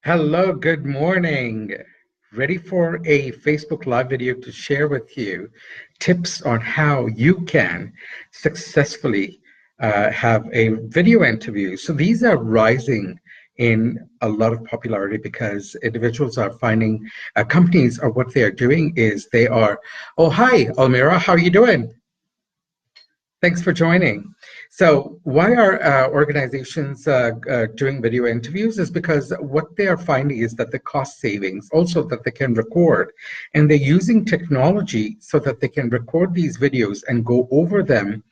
Hello, good morning. Ready for a Facebook Live video to share with you tips on how you can successfully have a video interview. So these are rising in a lot of popularity because individuals are finding companies are what they are doing is they are, oh, hi, Almira, how are you doing? Thanks for joining. So, why are organizations doing video interviews? Is because what they are finding is that the cost savings, also that they can record, and they're using technology so that they can record these videos and go over them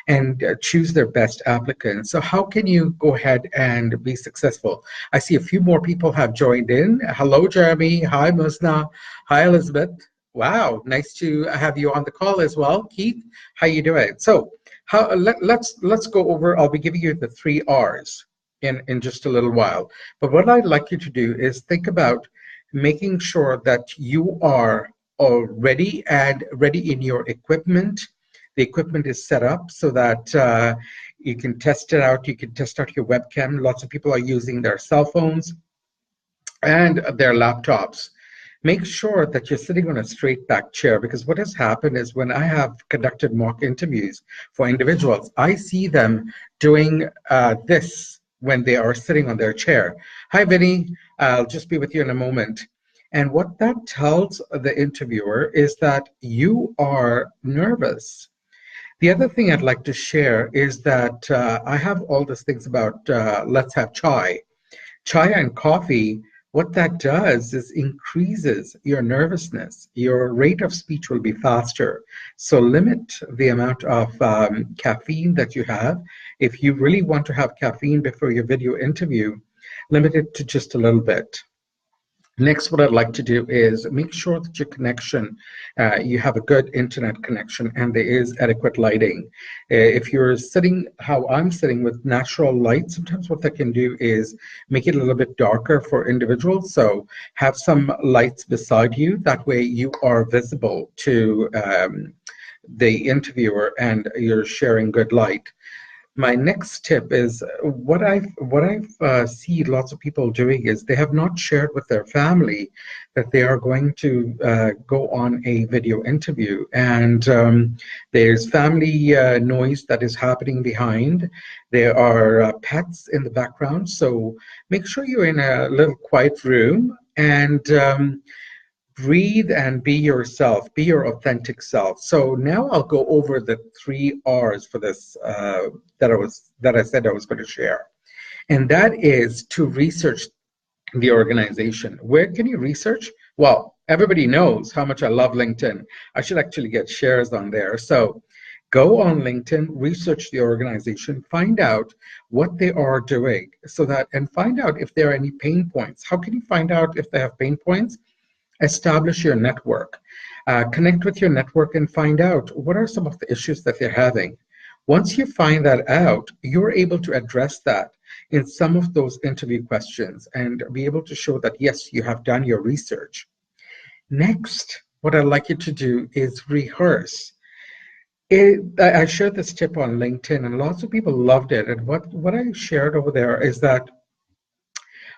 and choose their best applicants. So, how can you go ahead and be successful? I see a few more people have joined in. Hello, Jeremy. Hi, Musna. Hi, Elizabeth. Wow, nice to have you on the call as well. Keith, how you doing? So, let's go over. I'll be giving you the three R's in just a little while. But what I'd like you to do is think about making sure that you are ready and ready in your equipment. The equipment is set up so that you can test it out. You can test out your webcam. Lots of people are using their cell phones and their laptops. Make sure that you're sitting on a straight back chair, because what has happened is when I have conducted mock interviews for individuals, I see them doing this when they are sitting on their chair. Hi, Vinny. I'll just be with you in a moment. And what that tells the interviewer is that you are nervous. The other thing I'd like to share is that I have all these things about let's have chai. Chai and coffee, what that does is increases your nervousness. Your rate of speech will be faster. So limit the amount of caffeine that you have. If you really want to have caffeine before your video interview, limit it to just a little bit. Next, what I'd like to do is make sure that your connection, you have a good internet connection and there is adequate lighting. If you're sitting how I'm sitting with natural light, sometimes what that can do is make it a little bit darker for individuals. So have some lights beside you. That way you are visible to the interviewer and you're sharing good light. My next tip is what I've see lots of people doing is they have not shared with their family that they are going to go on a video interview, and there's family noise that is happening behind. There are pets in the background, so make sure you're in a little quiet room and breathe and be yourself, be your authentic self. So now I'll go over the three R's for this that I said I was going to share, and that is to research the organization. Where can you research? Well, everybody knows how much I love LinkedIn. I should actually get shares on there. So go on LinkedIn, research the organization, find out what they are doing, so that and find out if there are any pain points. How can you find out if they have pain points? Establish your network. Connect with your network and find out what are some of the issues that they're having. Once you find that out, you're able to address that in some of those interview questions and be able to show that, yes, you have done your research. Next, what I'd like you to do is rehearse. I shared this tip on LinkedIn and lots of people loved it. And what I shared over there is that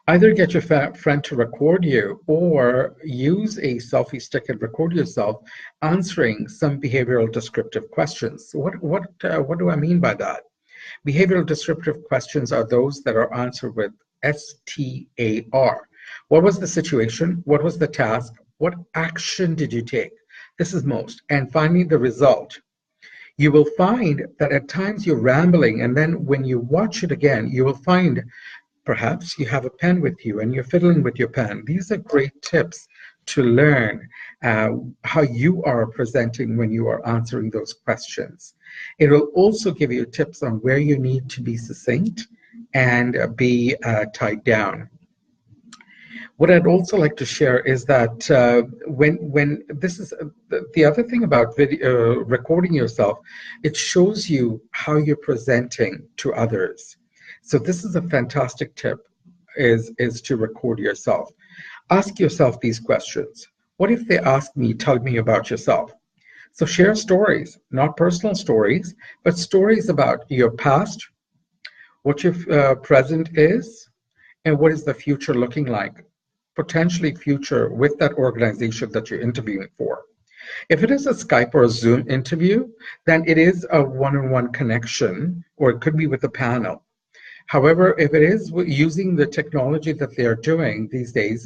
either get your friend to record you or use a selfie stick and record yourself answering some behavioral descriptive questions. What do I mean by that? Behavioral descriptive questions are those that are answered with STAR. What was the situation? What was the task? What action did you take? This is most. And finally, the result. You will find that at times you're rambling, and then when you watch it again, you will find perhaps you have a pen with you and you're fiddling with your pen. These are great tips to learn how you are presenting when you are answering those questions. It will also give you tips on where you need to be succinct and be tied down. What I'd also like to share is that when this is the other thing about video recording yourself, it shows you how you're presenting to others. So this is a fantastic tip, is to record yourself. Ask yourself these questions. What if they ask me, tell me about yourself? So share stories, not personal stories, but stories about your past, what your present is, and what is the future looking like. potentially future with that organization that you're interviewing for. If it is a Skype or a Zoom interview, then it is a one-on-one connection, or it could be with a panel. However, if it is using the technology that they are doing these days,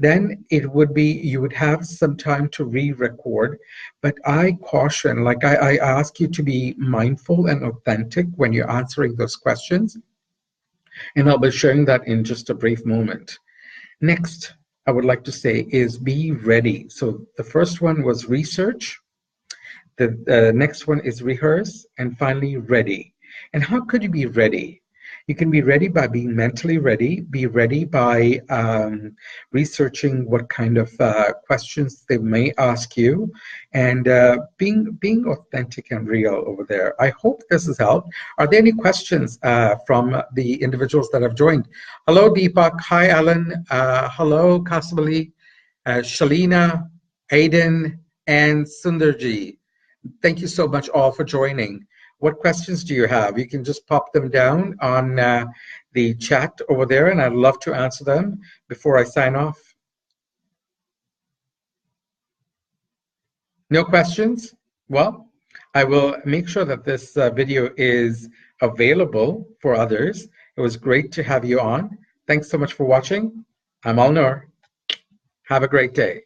then it would be, you would have some time to re-record. But I caution, like I ask you to be mindful and authentic when you're answering those questions. And I'll be sharing that in just a brief moment. Next, I would like to say is be ready. So the first one was research. The next one is rehearse, and finally ready. And how could you be ready? You can be ready by being mentally ready, be ready by researching what kind of questions they may ask you, and being authentic and real over there. I hope this has helped. Are there any questions from the individuals that have joined? Hello, Deepak. Hi, Alan. Hello, Kasmali, Shalina, Aiden, and Sundarji. Thank you so much all for joining. What questions do you have? You can just pop them down on the chat over there, and I'd love to answer them before I sign off. No questions? Well, I will make sure that this video is available for others. It was great to have you on. Thanks so much for watching. I'm Alnur. Have a great day.